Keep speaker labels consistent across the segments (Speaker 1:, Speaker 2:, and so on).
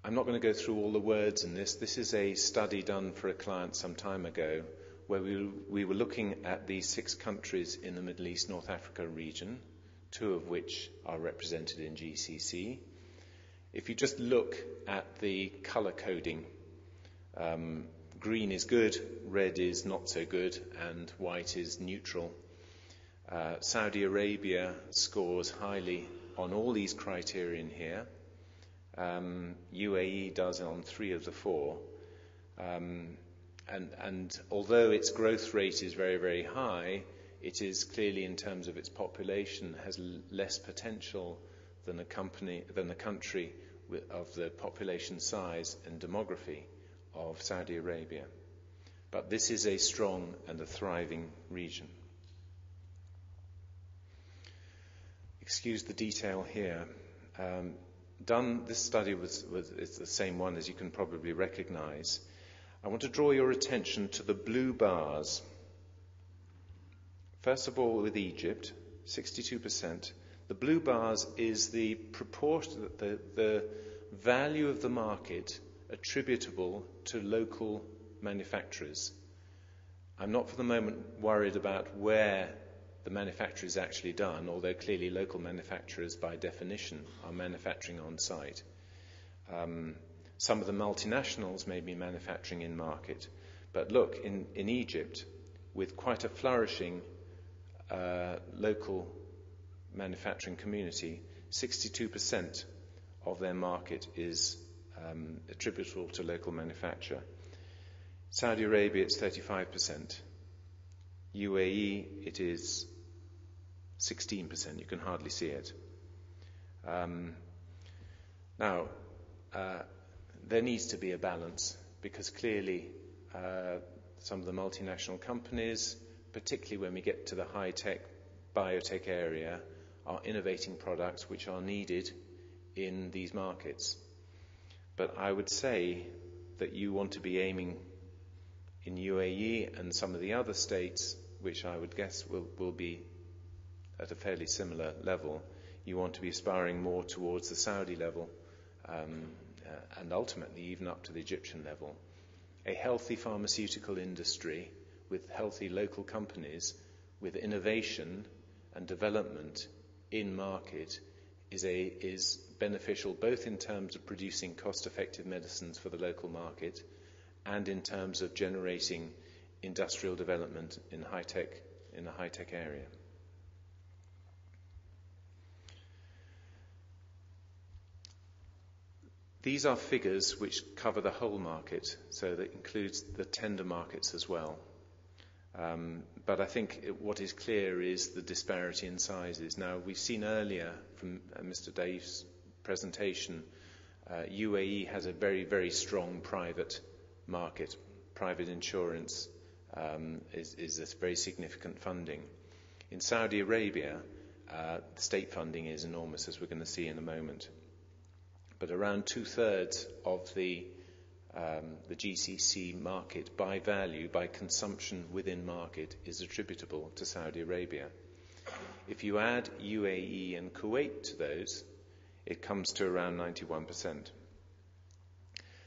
Speaker 1: I'm not going to go through all the words in this. This is a study done for a client some time ago where we were looking at the 6 countries in the Middle East, North Africa region, 2 of which are represented in GCC. If you just look at the colour coding, green is good, red is not so good, and white is neutral. Saudi Arabia scores highly on all these criterion here. UAE does on 3 of the 4. And although its growth rate is very, very high, it is clearly, in terms of its population, has less potential than a country of the population size and demography of Saudi Arabia. But this is a strong and a thriving region. Excuse the detail here. This study is the same one, as you can probably recognize. I want to draw your attention to the blue bars. First of all, with Egypt, 62%. The blue bars is the proportion, the value of the market attributable to local manufacturers. I'm not for the moment worried about where the manufacture is actually done, although clearly local manufacturers by definition are manufacturing on site. Some of the multinationals may be manufacturing in market. But look, in Egypt, with quite a flourishing local manufacturing community, 62% of their market is attributable to local manufacture. Saudi Arabia, it's 35%. UAE, it is 16%. You can hardly see it. Now, there needs to be a balance, because clearly some of the multinational companies, particularly when we get to the high-tech, biotech area, are innovating products which are needed in these markets. But I would say that you want to be aiming in UAE and some of the other states, which I would guess will be at a fairly similar level. You want to be aspiring more towards the Saudi level, and ultimately even up to the Egyptian level. A healthy pharmaceutical industry with healthy local companies, with innovation and development in market is beneficial both in terms of producing cost-effective medicines for the local market and in terms of generating industrial development in a high-tech area. These are figures which cover the whole market, so that includes the tender markets as well. But I think what is clear is the disparity in sizes. Now, we've seen earlier from Mr. Dave's presentation, UAE has a very, very strong private market. Private insurance is a very significant funding. In Saudi Arabia, state funding is enormous, as we're going to see in a moment. But around 2/3 of the GCC market by value, by consumption within market, is attributable to Saudi Arabia. If you add UAE and Kuwait to those, it comes to around 91%.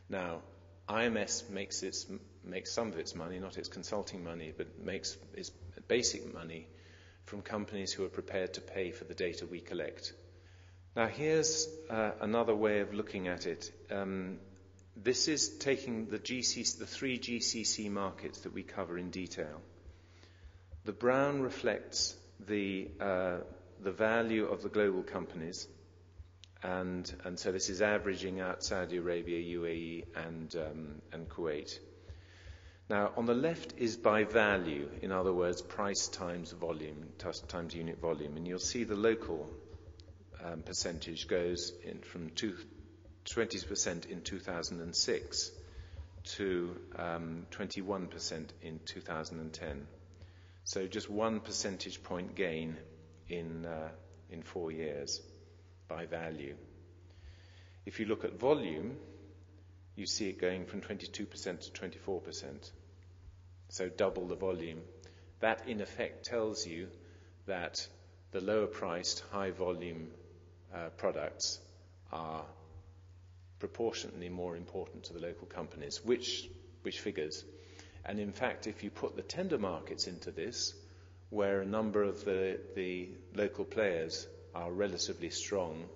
Speaker 1: Now, IMS makes some of its money, not its consulting money, but makes its basic money from companies who are prepared to pay for the data we collect. Now, here's another way of looking at it. This is taking the 3 GCC markets that we cover in detail. The brown reflects the value of the global companies, and so this is averaging out Saudi Arabia, UAE, and Kuwait. Now, on the left is by value, in other words, price times volume, times unit volume, and you'll see the local percentage goes in from 20% in 2006 to 21% in 2010. So just 1 percentage point gain in 4 years by value. If you look at volume, you see it going from 22% to 24%. So double the volume. That in effect tells you that the lower priced, high volume products are proportionately more important to the local companies. Which figures? And in fact, if you put the tender markets into this, where a number of the local players are relatively strong,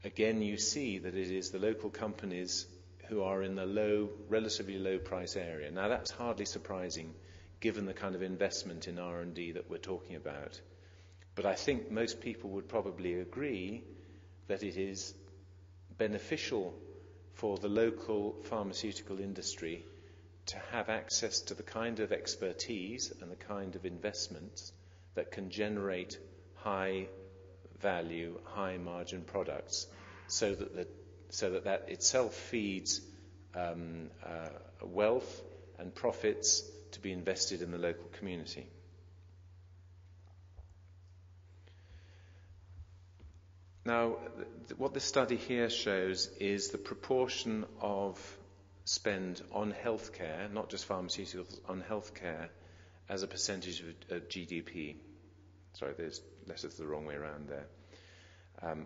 Speaker 1: again you see that it is the local companies who are in the relatively low price area. Now that's hardly surprising given the kind of investment in R&D that we're talking about. But I think most people would probably agree that it is beneficial for the local pharmaceutical industry to have access to the kind of expertise and the kind of investments that can generate high value, high margin products, so that itself feeds wealth and profits to be invested in the local community. Now, what this study here shows is the proportion of spend on healthcare, not just pharmaceuticals, on healthcare as a percentage of GDP. Sorry, there's letters the wrong way around there.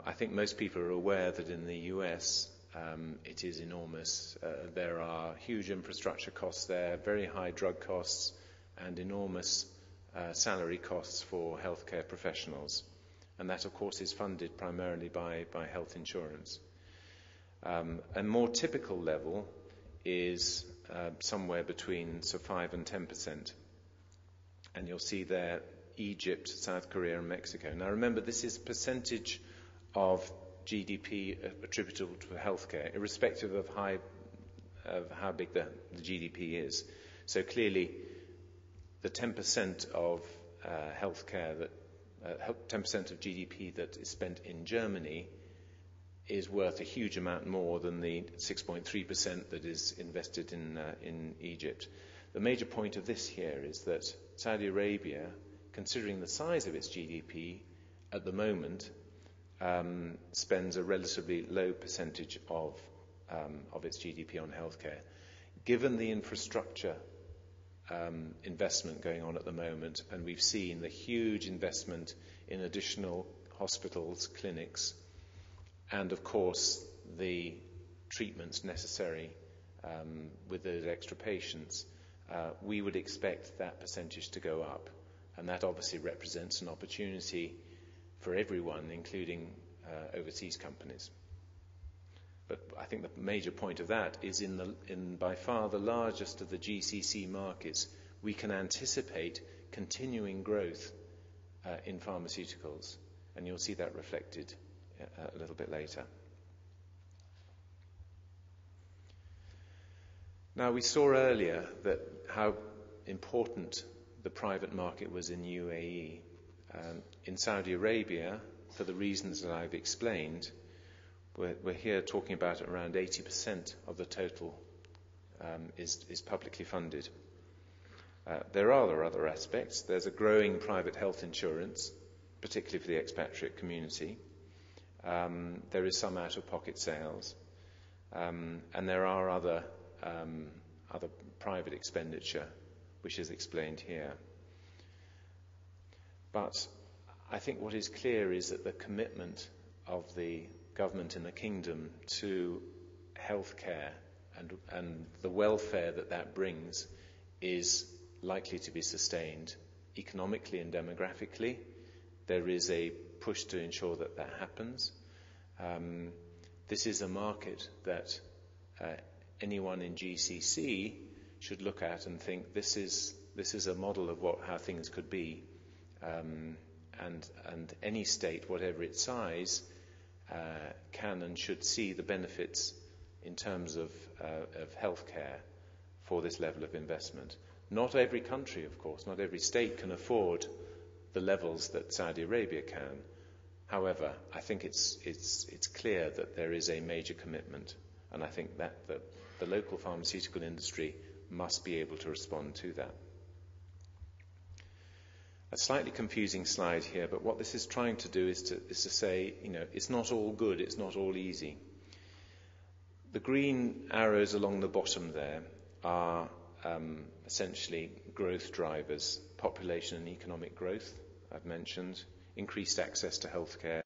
Speaker 1: I think most people are aware that in the US it is enormous. There are huge infrastructure costs there, very high drug costs, and enormous salary costs for healthcare professionals. And that, of course, is funded primarily by health insurance. A more typical level is somewhere between 5 and 10%. And you'll see there Egypt, South Korea and Mexico. Now remember, this is percentage of GDP attributable to healthcare, irrespective of how big the GDP is. So clearly, the 10% of healthcare 10% of GDP that is spent in Germany is worth a huge amount more than the 6.3% that is invested in Egypt. The major point of this here is that Saudi Arabia, considering the size of its GDP at the moment, spends a relatively low percentage of its GDP on healthcare. Given the infrastructure investment going on at the moment, and we've seen the huge investment in additional hospitals, clinics, and of course the treatments necessary with those extra patients, we would expect that percentage to go up, and that obviously represents an opportunity for everyone, including overseas companies. But I think the major point of that is in by far the largest of the GCC markets, we can anticipate continuing growth in pharmaceuticals, and you'll see that reflected a little bit later. Now, we saw earlier that how important the private market was in UAE. In Saudi Arabia, for the reasons that I've explained, we're here talking about around 80% of the total is publicly funded. There are other aspects. There's a growing private health insurance, particularly for the expatriate community. There is some out-of-pocket sales, and there are other private expenditure, which is explained here. But I think what is clear is that the commitment of the government in the kingdom to healthcare and the welfare that brings is likely to be sustained economically and demographically. There is a push to ensure that happens. This is a market that anyone in GCC should look at and think this is a model of how things could be, and any state, whatever its size, can and should see the benefits in terms of healthcare for this level of investment. Not every country, of course, not every state can afford the levels that Saudi Arabia can. However, I think it's clear that there is a major commitment, and I think that the local pharmaceutical industry must be able to respond to that. A slightly confusing slide here, but what this is trying to do is to say, it's not all good, it's not all easy. The green arrows along the bottom there are essentially growth drivers, population and economic growth, I've mentioned, increased access to healthcare,